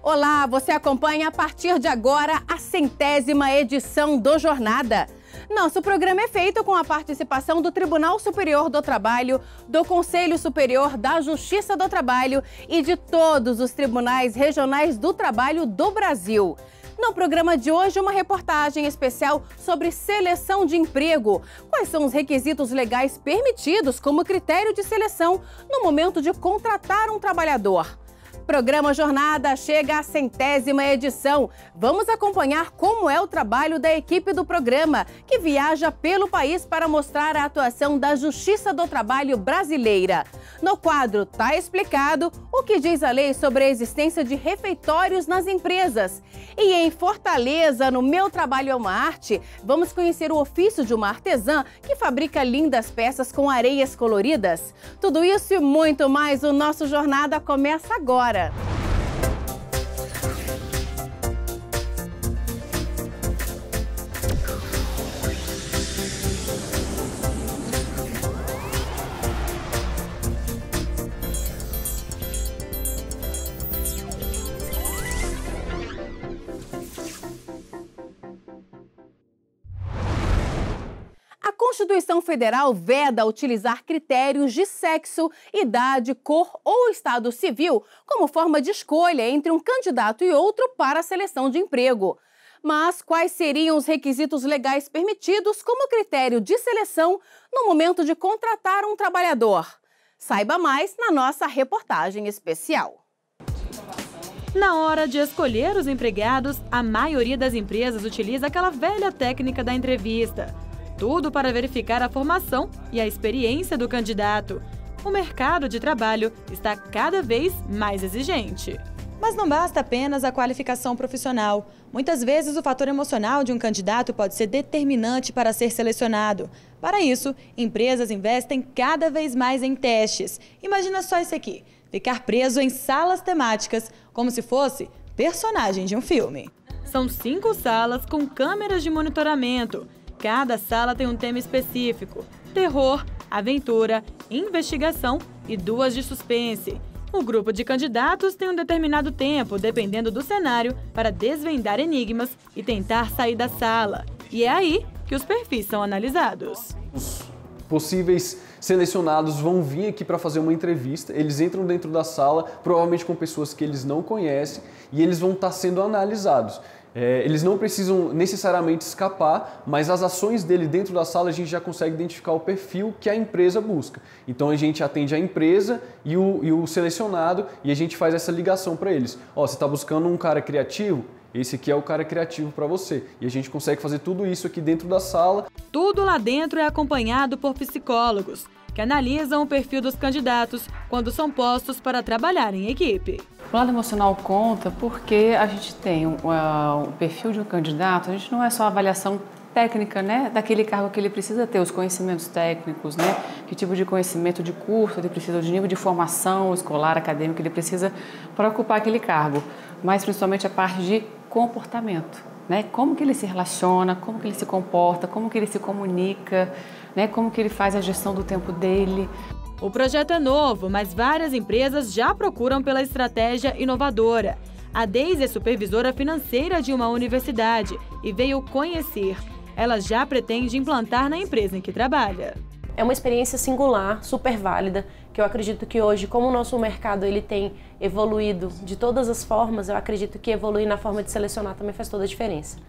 Olá, você acompanha a partir de agora a 100ª edição do Jornada. Nosso programa é feito com a participação do Tribunal Superior do Trabalho, do Conselho Superior da Justiça do Trabalho e de todos os tribunais regionais do trabalho do Brasil. No programa de hoje, uma reportagem especial sobre seleção de emprego. Quais são os requisitos legais permitidos como critério de seleção no momento de contratar um trabalhador? Programa Jornada chega à 100ª edição. Vamos acompanhar como é o trabalho da equipe do programa, que viaja pelo país para mostrar a atuação da Justiça do Trabalho brasileira. No quadro Tá Explicado o que diz a lei sobre a existência de refeitórios nas empresas. E em Fortaleza, no Meu Trabalho é uma Arte, vamos conhecer o ofício de uma artesã que fabrica lindas peças com areias coloridas. Tudo isso e muito mais, o nosso Jornada começa agora. A Constituição Federal veda utilizar critérios de sexo, idade, cor ou estado civil como forma de escolha entre um candidato e outro para a seleção de emprego. Mas quais seriam os requisitos legais permitidos como critério de seleção no momento de contratar um trabalhador? Saiba mais na nossa reportagem especial. Na hora de escolher os empregados, a maioria das empresas utiliza aquela velha técnica da entrevista. Tudo para verificar a formação e a experiência do candidato. O mercado de trabalho está cada vez mais exigente. Mas não basta apenas a qualificação profissional. Muitas vezes o fator emocional de um candidato pode ser determinante para ser selecionado. Para isso, empresas investem cada vez mais em testes. Imagina só isso aqui, ficar preso em salas temáticas, como se fosse personagem de um filme. São 5 salas com câmeras de monitoramento. Cada sala tem um tema específico: terror, aventura, investigação e 2 de suspense. O grupo de candidatos tem um determinado tempo, dependendo do cenário, para desvendar enigmas e tentar sair da sala. E é aí que os perfis são analisados. Os possíveis selecionados vão vir aqui para fazer uma entrevista, eles entram dentro da sala, provavelmente com pessoas que eles não conhecem, e eles vão estar sendo analisados. Eles não precisam necessariamente escapar, mas as ações dele dentro da sala a gente já consegue identificar o perfil que a empresa busca. Então a gente atende a empresa e o selecionado e a gente faz essa ligação para eles. Ó, você está buscando um cara criativo? Esse aqui é o cara criativo para você. E a gente consegue fazer tudo isso aqui dentro da sala. Tudo lá dentro é acompanhado por psicólogos, que analisam o perfil dos candidatos quando são postos para trabalhar em equipe. O lado emocional conta porque a gente tem o perfil de um candidato, a gente não é só a avaliação técnica, né, daquele cargo que ele precisa ter, os conhecimentos técnicos, né, que tipo de conhecimento de curso ele precisa, de nível de formação escolar, acadêmico ele precisa para ocupar aquele cargo, mas principalmente a parte de comportamento, né, como que ele se relaciona, como que ele se comporta, como que ele se comunica, né, como que ele faz a gestão do tempo dele. O projeto é novo, mas várias empresas já procuram pela estratégia inovadora. A Deise é supervisora financeira de uma universidade e veio conhecer. Ela já pretende implantar na empresa em que trabalha. É uma experiência singular, super válida, que eu acredito que hoje, como o nosso mercado ele tem evoluído de todas as formas, eu acredito que evoluir na forma de selecionar também faz toda a diferença.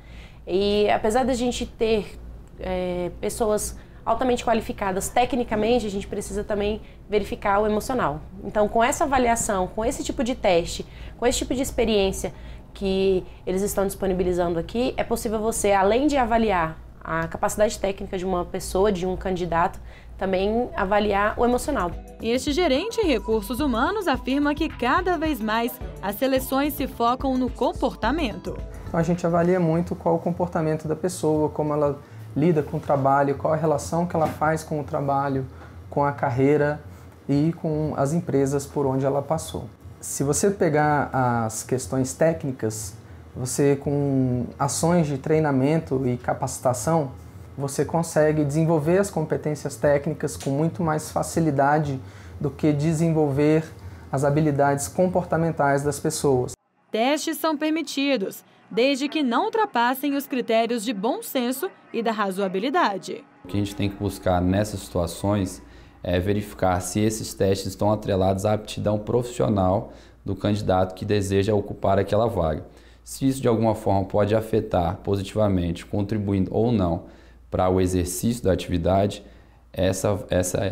E apesar da gente ter pessoas altamente qualificadas tecnicamente, a gente precisa também verificar o emocional. Então, com essa avaliação, com esse tipo de teste, com esse tipo de experiência que eles estão disponibilizando aqui, é possível você, além de avaliar a capacidade técnica de uma pessoa, de um candidato, também avaliar o emocional. E este gerente em recursos humanos afirma que cada vez mais as seleções se focam no comportamento. A gente avalia muito qual o comportamento da pessoa, como ela lida com o trabalho, qual a relação que ela faz com o trabalho, com a carreira e com as empresas por onde ela passou. Se você pegar as questões técnicas, você com ações de treinamento e capacitação, você consegue desenvolver as competências técnicas com muito mais facilidade do que desenvolver as habilidades comportamentais das pessoas. testes são permitidos, desde que não ultrapassem os critérios de bom senso e da razoabilidade. O que a gente tem que buscar nessas situações é verificar se esses testes estão atrelados à aptidão profissional do candidato que deseja ocupar aquela vaga. Se isso de alguma forma pode afetar positivamente, contribuindo ou não para o exercício da atividade,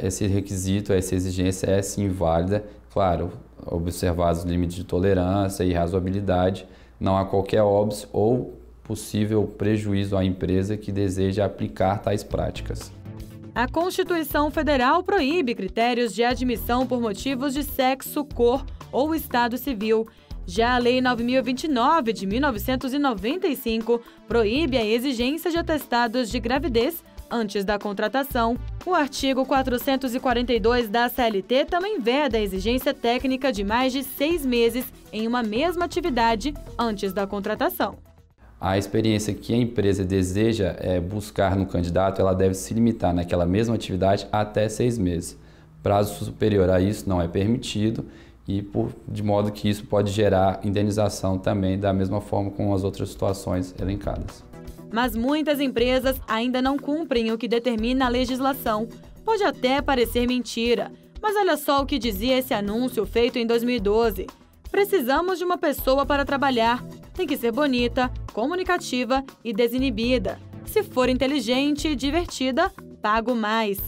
esse requisito, essa exigência é sim válida, claro, observados os limites de tolerância e razoabilidade, não há qualquer óbice ou possível prejuízo à empresa que deseja aplicar tais práticas. A Constituição Federal proíbe critérios de admissão por motivos de sexo, cor ou estado civil. Já a Lei 9.029, de 1995, proíbe a exigência de atestados de gravidez antes da contratação. O artigo 442 da CLT também veda a exigência técnica de mais de 6 meses em uma mesma atividade antes da contratação. A experiência que a empresa deseja buscar no candidato, ela deve se limitar naquela mesma atividade até 6 meses. Prazo superior a isso não é permitido de modo que isso pode gerar indenização também, da mesma forma com as outras situações elencadas. Mas muitas empresas ainda não cumprem o que determina a legislação. Pode até parecer mentira, mas olha só o que dizia esse anúncio feito em 2012. Precisamos de uma pessoa para trabalhar. Tem que ser bonita, comunicativa e desinibida. Se for inteligente e divertida, pago mais.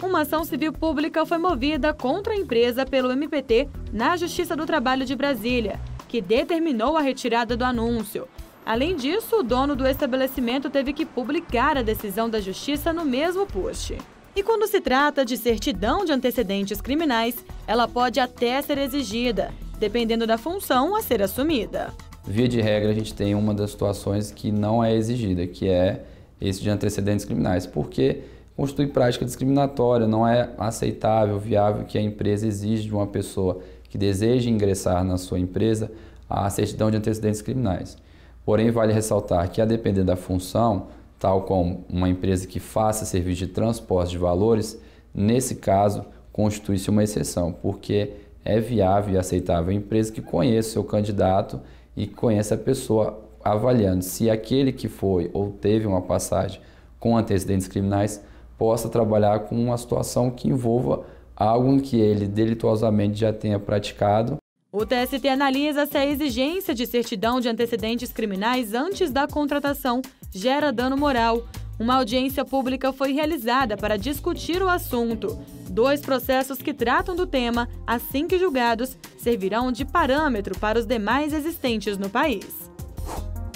Uma ação civil pública foi movida contra a empresa pelo MPT na Justiça do Trabalho de Brasília, que determinou a retirada do anúncio. Além disso, o dono do estabelecimento teve que publicar a decisão da Justiça no mesmo post. E quando se trata de certidão de antecedentes criminais, ela pode até ser exigida, dependendo da função a ser assumida. Via de regra, a gente tem uma das situações que não é exigida, que é esse de antecedentes criminais, porque constitui prática discriminatória, não é aceitável, viável que a empresa exige de uma pessoa que deseja ingressar na sua empresa a certidão de antecedentes criminais. Porém, vale ressaltar que, a depender da função, tal como uma empresa que faça serviço de transporte de valores, nesse caso, constitui-se uma exceção, porque é viável e aceitável a empresa que conheça o seu candidato e conheça a pessoa, avaliando se aquele que foi ou teve uma passagem com antecedentes criminais possa trabalhar com uma situação que envolva algo que ele delituosamente já tenha praticado. O TST analisa se a exigência de certidão de antecedentes criminais antes da contratação gera dano moral. Uma audiência pública foi realizada para discutir o assunto. 2 processos que tratam do tema, assim que julgados, servirão de parâmetro para os demais existentes no país.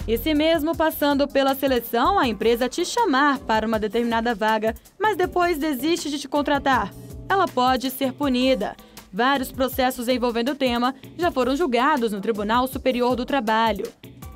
E se mesmo passando pela seleção, a empresa te chamar para uma determinada vaga, mas depois desiste de te contratar, ela pode ser punida. Vários processos envolvendo o tema já foram julgados no Tribunal Superior do Trabalho.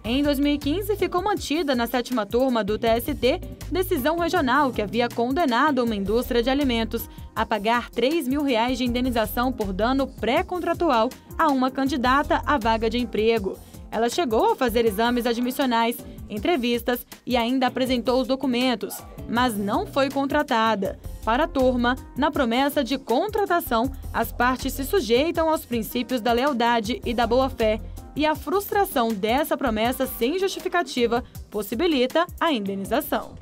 Em 2015, ficou mantida na 7ª turma do TST decisão regional que havia condenado uma indústria de alimentos a pagar R$ 3.000 de indenização por dano pré-contratual a uma candidata à vaga de emprego. Ela chegou a fazer exames admissionais, entrevistas e ainda apresentou os documentos, mas não foi contratada. Para a turma, na promessa de contratação, as partes se sujeitam aos princípios da lealdade e da boa-fé, e a frustração dessa promessa sem justificativa possibilita a indenização.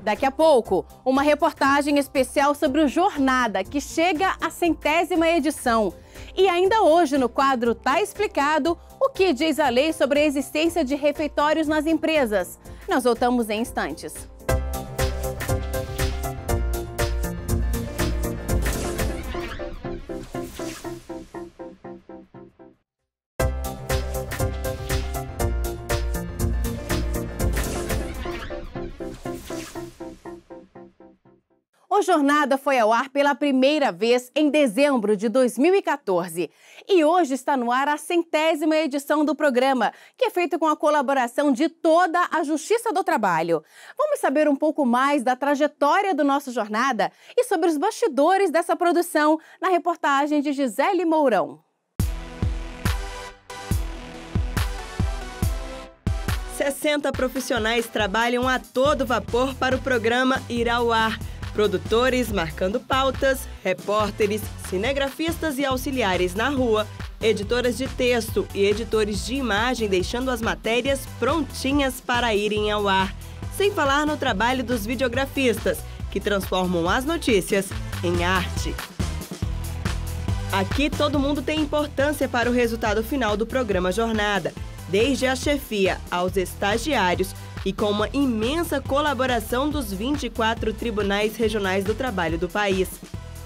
Daqui a pouco, uma reportagem especial sobre o Jornada, que chega à 100ª edição. E ainda hoje, no quadro Tá Explicado, o que diz a lei sobre a existência de refeitórios nas empresas. Nós voltamos em instantes. O Jornada foi ao ar pela primeira vez em dezembro de 2014 e hoje está no ar a 100ª edição do programa, que é feito com a colaboração de toda a Justiça do Trabalho. Vamos saber um pouco mais da trajetória do nosso Jornada e sobre os bastidores dessa produção na reportagem de Gisele Mourão. 60 profissionais trabalham a todo vapor para o programa ir ao ar. Produtores marcando pautas, repórteres, cinegrafistas e auxiliares na rua, editoras de texto e editores de imagem deixando as matérias prontinhas para irem ao ar. Sem falar no trabalho dos videografistas, que transformam as notícias em arte. Aqui todo mundo tem importância para o resultado final do programa Jornada, desde a chefia aos estagiários e com uma imensa colaboração dos 24 tribunais regionais do trabalho do país.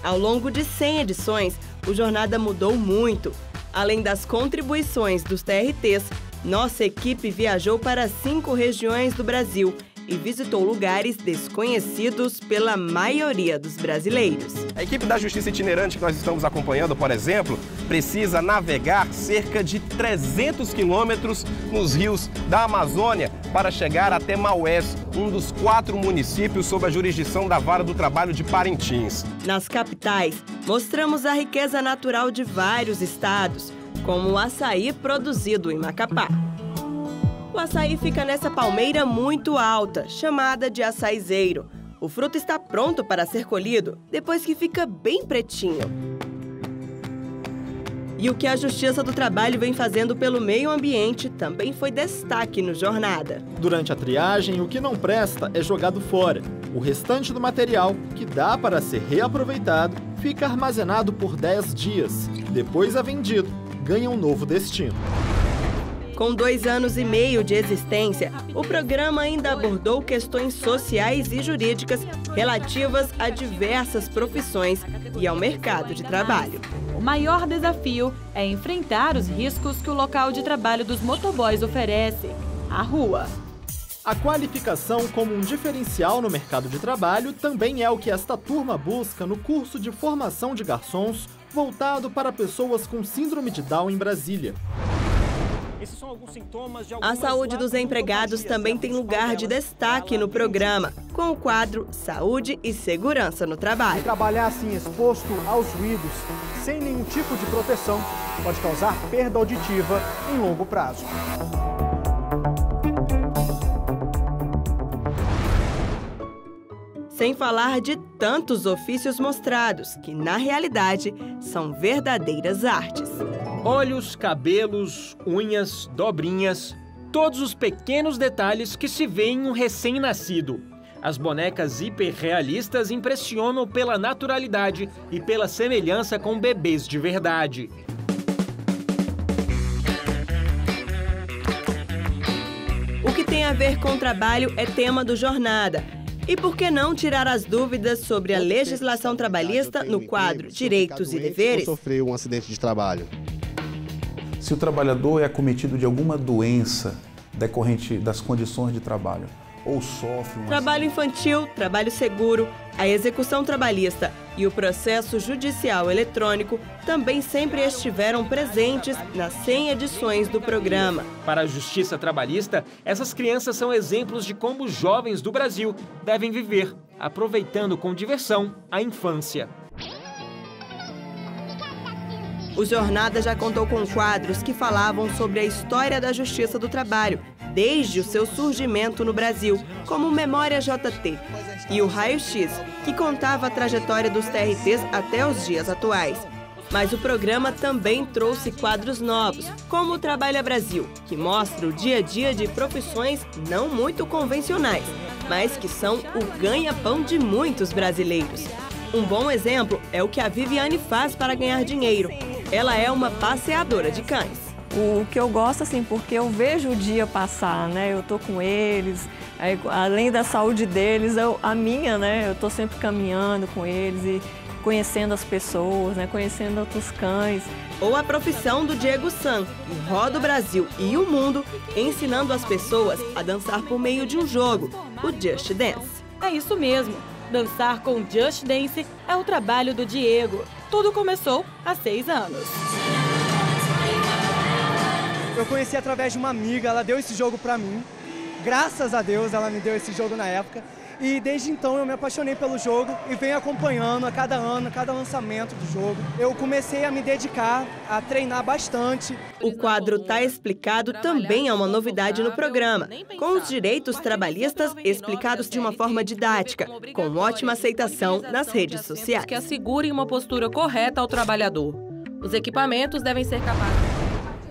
Ao longo de 100 edições, o Jornada mudou muito. Além das contribuições dos TRTs, nossa equipe viajou para 5 regiões do Brasil e visitou lugares desconhecidos pela maioria dos brasileiros. A equipe da Justiça Itinerante que nós estamos acompanhando, por exemplo, precisa navegar cerca de 300 quilômetros nos rios da Amazônia para chegar até Maués, um dos 4 municípios sob a jurisdição da Vara do Trabalho de Parintins. Nas capitais, mostramos a riqueza natural de vários estados, como o açaí produzido em Macapá. O açaí fica nessa palmeira muito alta, chamada de açaizeiro. O fruto está pronto para ser colhido depois que fica bem pretinho. E o que a Justiça do Trabalho vem fazendo pelo meio ambiente também foi destaque no Jornada. Durante a triagem, o que não presta é jogado fora. O restante do material, que dá para ser reaproveitado, fica armazenado por 10 dias. Depois é vendido, ganha um novo destino. Com 2 anos e meio de existência, o programa ainda abordou questões sociais e jurídicas relativas a diversas profissões e ao mercado de trabalho. O maior desafio é enfrentar os riscos que o local de trabalho dos motoboys oferece, a rua. A qualificação como um diferencial no mercado de trabalho também é o que esta turma busca no curso de formação de garçons voltado para pessoas com síndrome de Down em Brasília. A saúde dos empregados também tem lugar de destaque no programa, com o quadro Saúde e Segurança no Trabalho. Trabalhar assim exposto aos ruídos, sem nenhum tipo de proteção, pode causar perda auditiva em longo prazo. Sem falar de tantos ofícios mostrados, que na realidade são verdadeiras artes. Olhos, cabelos, unhas, dobrinhas, todos os pequenos detalhes que se vê em um recém-nascido. As bonecas hiperrealistas impressionam pela naturalidade e pela semelhança com bebês de verdade. O que tem a ver com trabalho é tema do Jornada. E por que não tirar as dúvidas sobre a legislação trabalhista no quadro Direitos e Deveres? Sofreu um acidente de trabalho. Se o trabalhador é acometido de alguma doença decorrente das condições de trabalho ou sofre um trabalho infantil, trabalho seguro, a execução trabalhista e o processo judicial eletrônico também sempre estiveram presentes nas 100 edições do programa. Para a Justiça Trabalhista, essas crianças são exemplos de como os jovens do Brasil devem viver, aproveitando com diversão a infância. O Jornada já contou com quadros que falavam sobre a história da Justiça do Trabalho, desde o seu surgimento no Brasil, como Memória JT, e o Raio X, que contava a trajetória dos TRTs até os dias atuais. Mas o programa também trouxe quadros novos, como o Trabalha Brasil, que mostra o dia a dia de profissões não muito convencionais, mas que são o ganha-pão de muitos brasileiros. Um bom exemplo é o que a Viviane faz para ganhar dinheiro. Ela é uma passeadora de cães. O que eu gosto, assim, porque eu vejo o dia passar, né? Eu tô com eles, aí, além da saúde deles, a minha, né? Eu tô sempre caminhando com eles e conhecendo as pessoas, né? Conhecendo outros cães. Ou a profissão do Diego San, que roda o Brasil e o mundo, ensinando as pessoas a dançar por meio de um jogo, o Just Dance. É isso mesmo. Dançar com Just Dance é o trabalho do Diego. Tudo começou há 6 anos. Eu conheci através de uma amiga, ela deu esse jogo pra mim. Graças a Deus ela me deu esse jogo na época. E desde então eu me apaixonei pelo jogo e venho acompanhando a cada ano, a cada lançamento do jogo. Eu comecei a me dedicar, a treinar bastante. O quadro Tá Explicado também é uma novidade no programa, com os direitos trabalhistas explicados de uma forma didática, com ótima aceitação nas redes sociais. Que assegurem uma postura correta ao trabalhador. Os equipamentos devem ser capazes.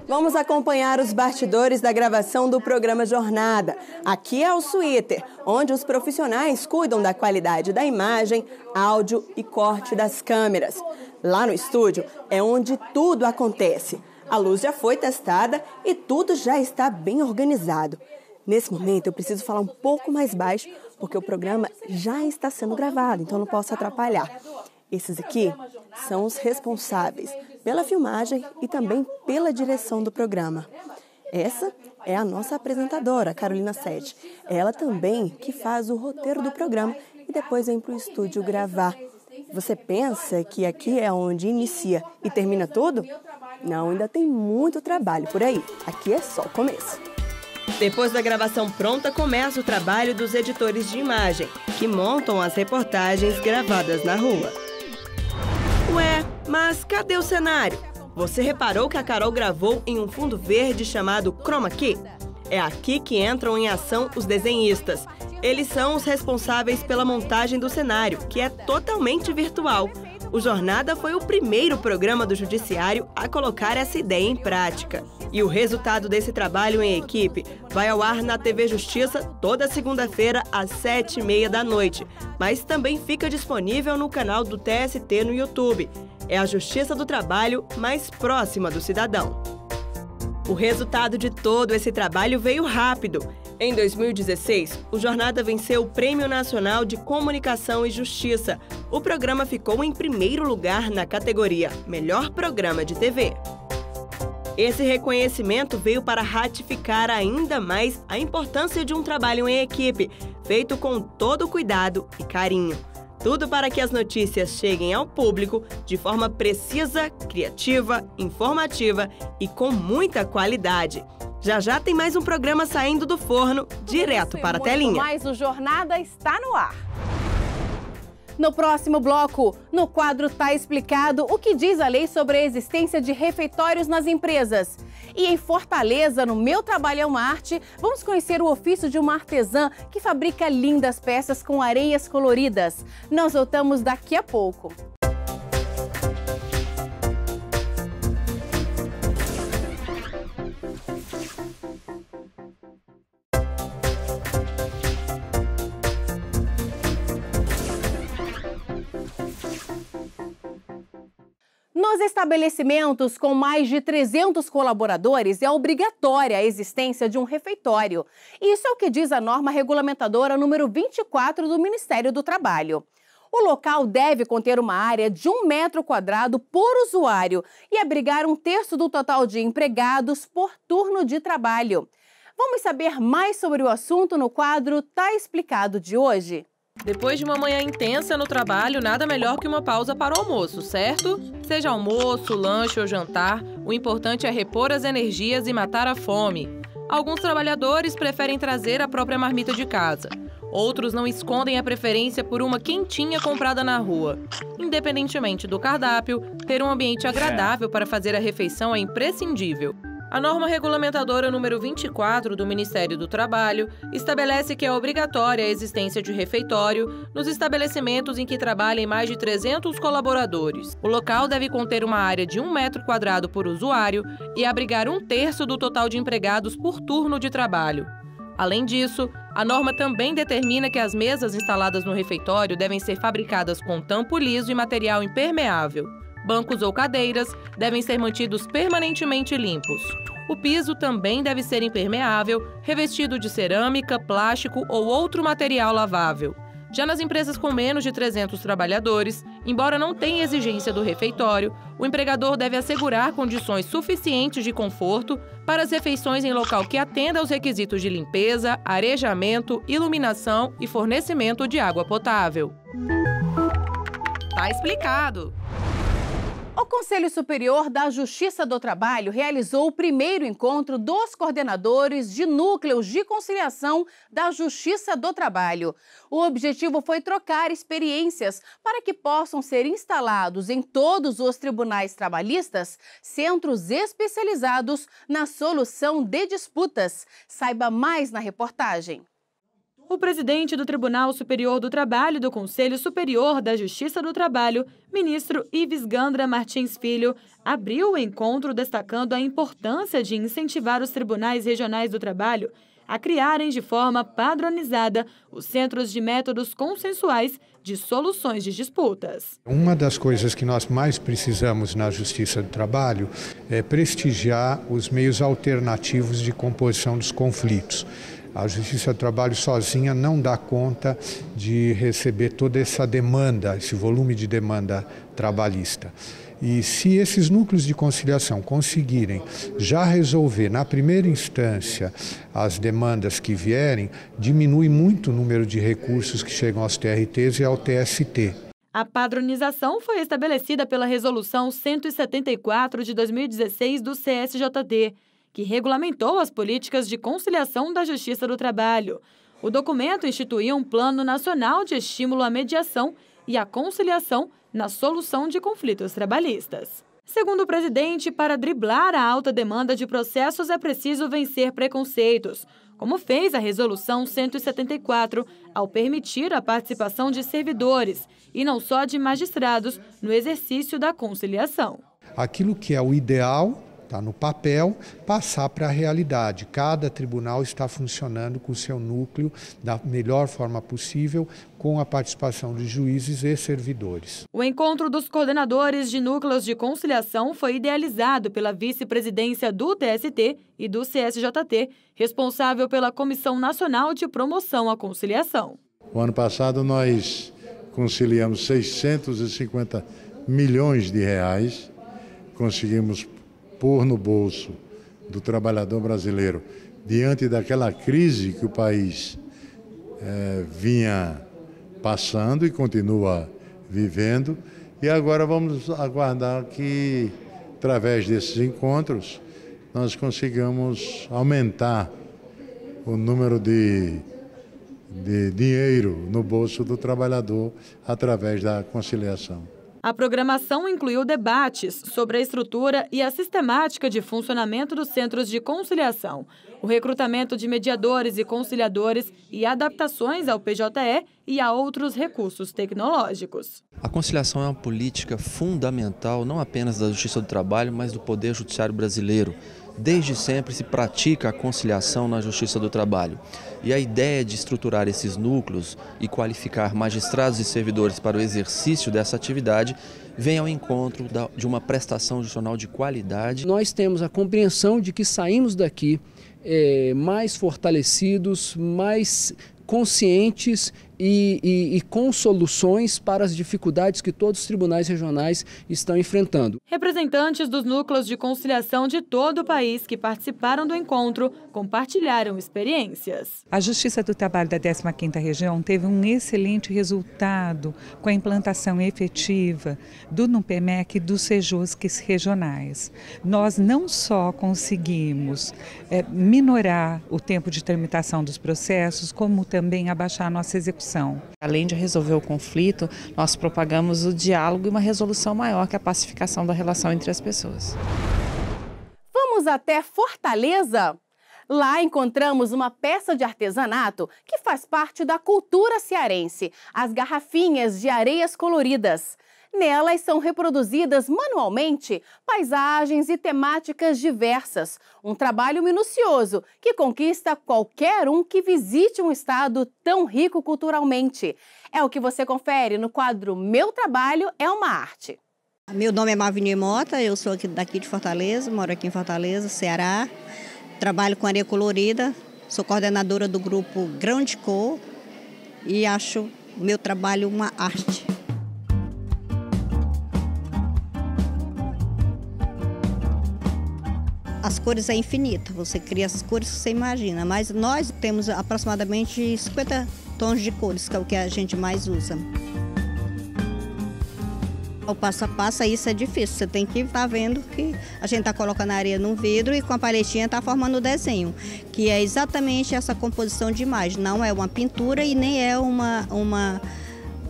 Vamos acompanhar os bastidores da gravação do programa Jornada. Aqui é o Suíter, onde os profissionais cuidam da qualidade da imagem, áudio e corte das câmeras. Lá no estúdio é onde tudo acontece. A luz já foi testada e tudo já está bem organizado. Nesse momento eu preciso falar um pouco mais baixo, porque o programa já está sendo gravado, então não posso atrapalhar. Esses aqui são os responsáveis pela filmagem e também pela direção do programa. Essa é a nossa apresentadora, Carolina Sete. Ela também que faz o roteiro do programa e depois vem para o estúdio gravar. Você pensa que aqui é onde inicia e termina tudo? Não, ainda tem muito trabalho por aí. Aqui é só o começo. Depois da gravação pronta, começa o trabalho dos editores de imagem, que montam as reportagens gravadas na rua. Ué, mas cadê o cenário? Você reparou que a Carol gravou em um fundo verde chamado Chroma Key? É aqui que entram em ação os desenhistas. Eles são os responsáveis pela montagem do cenário, que é totalmente virtual. O Jornada foi o primeiro programa do Judiciário a colocar essa ideia em prática. E o resultado desse trabalho em equipe vai ao ar na TV Justiça toda segunda-feira às 7h30 da noite, mas também fica disponível no canal do TST no YouTube. É a Justiça do Trabalho mais próxima do cidadão. O resultado de todo esse trabalho veio rápido. Em 2016, o Jornada venceu o Prêmio Nacional de Comunicação e Justiça. O programa ficou em primeiro lugar na categoria Melhor Programa de TV. Esse reconhecimento veio para ratificar ainda mais a importância de um trabalho em equipe, feito com todo cuidado e carinho. Tudo para que as notícias cheguem ao público de forma precisa, criativa, informativa e com muita qualidade. Já já tem mais um programa saindo do forno, direto para a telinha. Mas o Jornada está no ar. No próximo bloco, no quadro Tá Explicado, o que diz a lei sobre a existência de refeitórios nas empresas. E em Fortaleza, no Meu Trabalho é uma Arte, vamos conhecer o ofício de uma artesã que fabrica lindas peças com areias coloridas. Nós voltamos daqui a pouco. Nos estabelecimentos com mais de 300 colaboradores, é obrigatória a existência de um refeitório. Isso é o que diz a norma regulamentadora número 24 do Ministério do Trabalho. O local deve conter uma área de 1 metro quadrado por usuário e abrigar 1/3 do total de empregados por turno de trabalho. Vamos saber mais sobre o assunto no quadro Tá Explicado de hoje? Depois de uma manhã intensa no trabalho, nada melhor que uma pausa para o almoço, certo? Seja almoço, lanche ou jantar, o importante é repor as energias e matar a fome. Alguns trabalhadores preferem trazer a própria marmita de casa. Outros não escondem a preferência por uma quentinha comprada na rua. Independentemente do cardápio, ter um ambiente agradável para fazer a refeição é imprescindível. A norma regulamentadora número 24 do Ministério do Trabalho estabelece que é obrigatória a existência de refeitório nos estabelecimentos em que trabalhem mais de 300 colaboradores. O local deve conter uma área de 1 metro quadrado por usuário e abrigar 1/3 do total de empregados por turno de trabalho. Além disso, a norma também determina que as mesas instaladas no refeitório devem ser fabricadas com tampo liso e material impermeável. Bancos ou cadeiras devem ser mantidos permanentemente limpos. O piso também deve ser impermeável, revestido de cerâmica, plástico ou outro material lavável. Já nas empresas com menos de 300 trabalhadores, embora não tenha exigência do refeitório, o empregador deve assegurar condições suficientes de conforto para as refeições em local que atenda aos requisitos de limpeza, arejamento, iluminação e fornecimento de água potável. Tá explicado! O Conselho Superior da Justiça do Trabalho realizou o primeiro encontro dos coordenadores de núcleos de conciliação da Justiça do Trabalho. O objetivo foi trocar experiências para que possam ser instalados em todos os tribunais trabalhistas centros especializados na solução de disputas. Saiba mais na reportagem. O presidente do Tribunal Superior do Trabalho e do Conselho Superior da Justiça do Trabalho, ministro Ives Gandra Martins Filho, abriu o encontro destacando a importância de incentivar os tribunais regionais do trabalho a criarem de forma padronizada os centros de métodos consensuais de soluções de disputas. Uma das coisas que nós mais precisamos na Justiça do Trabalho é prestigiar os meios alternativos de composição dos conflitos. A Justiça do Trabalho sozinha não dá conta de receber toda essa demanda, esse volume de demanda trabalhista. E se esses núcleos de conciliação conseguirem já resolver na primeira instância as demandas que vierem, diminui muito o número de recursos que chegam aos TRTs e ao TST. A padronização foi estabelecida pela Resolução 174 de 2016 do CSJT, que regulamentou as políticas de conciliação da Justiça do Trabalho. O documento instituía um Plano Nacional de Estímulo à Mediação e à Conciliação na solução de conflitos trabalhistas. Segundo o presidente, para driblar a alta demanda de processos é preciso vencer preconceitos, como fez a Resolução 174, ao permitir a participação de servidores, e não só de magistrados, no exercício da conciliação. Aquilo que é o ideal está no papel, passar para a realidade. Cada tribunal está funcionando com o seu núcleo da melhor forma possível, com a participação de juízes e servidores. O encontro dos coordenadores de núcleos de conciliação foi idealizado pela vice-presidência do TST e do CSJT, responsável pela Comissão Nacional de Promoção à Conciliação. O ano passado nós conciliamos 650 milhões de reais, conseguimos pôr no bolso do trabalhador brasileiro, diante daquela crise que o país vinha passando e continua vivendo. E agora vamos aguardar que, através desses encontros, nós consigamos aumentar o número de dinheiro no bolso do trabalhador através da conciliação. A programação incluiu debates sobre a estrutura e a sistemática de funcionamento dos centros de conciliação, o recrutamento de mediadores e conciliadores e adaptações ao PJE e a outros recursos tecnológicos. A conciliação é uma política fundamental não apenas da Justiça do Trabalho, mas do Poder Judiciário brasileiro. Desde sempre se pratica a conciliação na Justiça do Trabalho. E a ideia de estruturar esses núcleos e qualificar magistrados e servidores para o exercício dessa atividade vem ao encontro de uma prestação judicional de qualidade. Nós temos a compreensão de que saímos daqui mais fortalecidos, mais conscientes e com soluções para as dificuldades que todos os tribunais regionais estão enfrentando. Representantes dos núcleos de conciliação de todo o país que participaram do encontro compartilharam experiências. A Justiça do Trabalho da 15ª Região teve um excelente resultado com a implantação efetiva do NUPEMEC e dos SEJUSCs regionais. Nós não só conseguimos minorar o tempo de tramitação dos processos, como também abaixar a nossa execução. Além de resolver o conflito, nós propagamos o diálogo e uma resolução maior que a pacificação da relação entre as pessoas. Vamos até Fortaleza? Lá encontramos uma peça de artesanato que faz parte da cultura cearense, as garrafinhas de areias coloridas. Nelas são reproduzidas manualmente paisagens e temáticas diversas. Um trabalho minucioso que conquista qualquer um que visite um estado tão rico culturalmente. É o que você confere no quadro Meu Trabalho é uma Arte. Meu nome é Mavini Mota, eu sou daqui de Fortaleza, moro aqui em Fortaleza, Ceará. Trabalho com areia colorida, sou coordenadora do grupo Grão de Cor e acho o meu trabalho uma arte. As cores é infinita, você cria as cores que você imagina, mas nós temos aproximadamente 50 tons de cores, que é o que a gente mais usa. O passo a passo, isso é difícil, você tem que estar vendo que a gente está colocando a areia no vidro e com a paletinha está formando o desenho, que é exatamente essa composição de imagem, não é uma pintura e nem é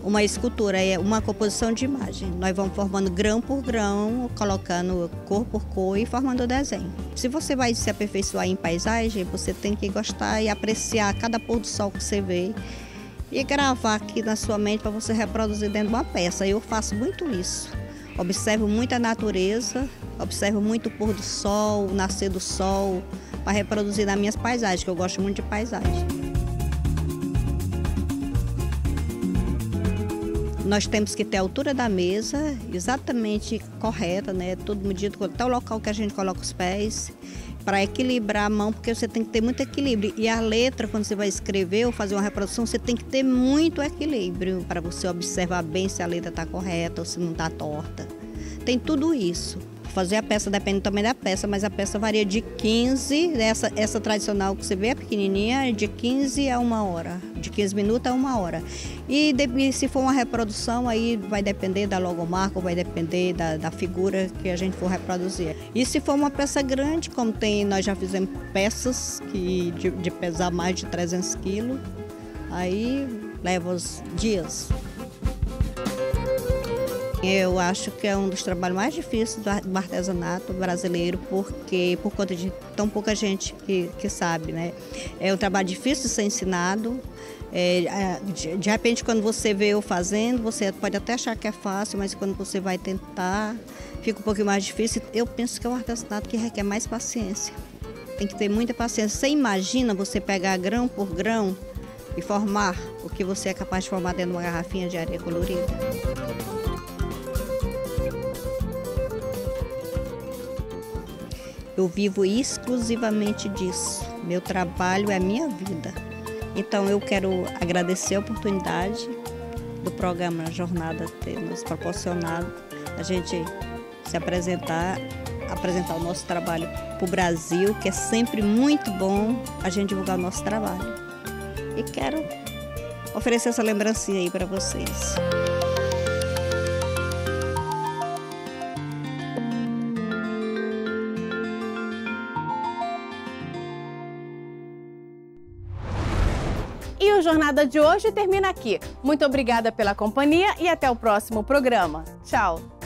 uma escultura, é uma composição de imagem. Nós vamos formando grão por grão, colocando cor por cor e formando o desenho. Se você vai se aperfeiçoar em paisagem, você tem que gostar e apreciar cada pôr do sol que você vê e gravar aqui na sua mente para você reproduzir dentro de uma peça. Eu faço muito isso. Observo muito a natureza, observo muito o pôr do sol, o nascer do sol, para reproduzir nas minhas paisagens, que eu gosto muito de paisagem. Nós temos que ter a altura da mesa exatamente correta, né? Todo medido, até o local que a gente coloca os pés, para equilibrar a mão, porque você tem que ter muito equilíbrio. E a letra, quando você vai escrever ou fazer uma reprodução, você tem que ter muito equilíbrio para você observar bem se a letra está correta ou se não está torta. Tem tudo isso. Fazer a peça depende também da peça, mas a peça varia de 15, essa tradicional que você vê, a pequenininha, de 15 a 1 hora, de 15 minutos a 1 hora. E se for uma reprodução, aí vai depender da logomarca, vai depender da figura que a gente for reproduzir. E se for uma peça grande, como nós já fizemos peças de pesar mais de 300 quilos, aí leva os dias. Eu acho que é um dos trabalhos mais difíceis do artesanato brasileiro, porque por conta de tão pouca gente que sabe, né? É um trabalho difícil de ser ensinado. De repente, quando você vê eu fazendo, você pode até achar que é fácil, mas quando você vai tentar, fica um pouquinho mais difícil. Eu penso que é um artesanato que requer mais paciência. Tem que ter muita paciência. Você imagina você pegar grão por grão e formar o que você é capaz de formar dentro de uma garrafinha de areia colorida? Eu vivo exclusivamente disso. Meu trabalho é a minha vida. Então eu quero agradecer a oportunidade do programa Jornada ter nos proporcionado a gente se apresentar o nosso trabalho para o Brasil, que é sempre muito bom a gente divulgar o nosso trabalho. E quero oferecer essa lembrancinha aí para vocês. E o Jornada de hoje termina aqui. Muito obrigada pela companhia e até o próximo programa. Tchau!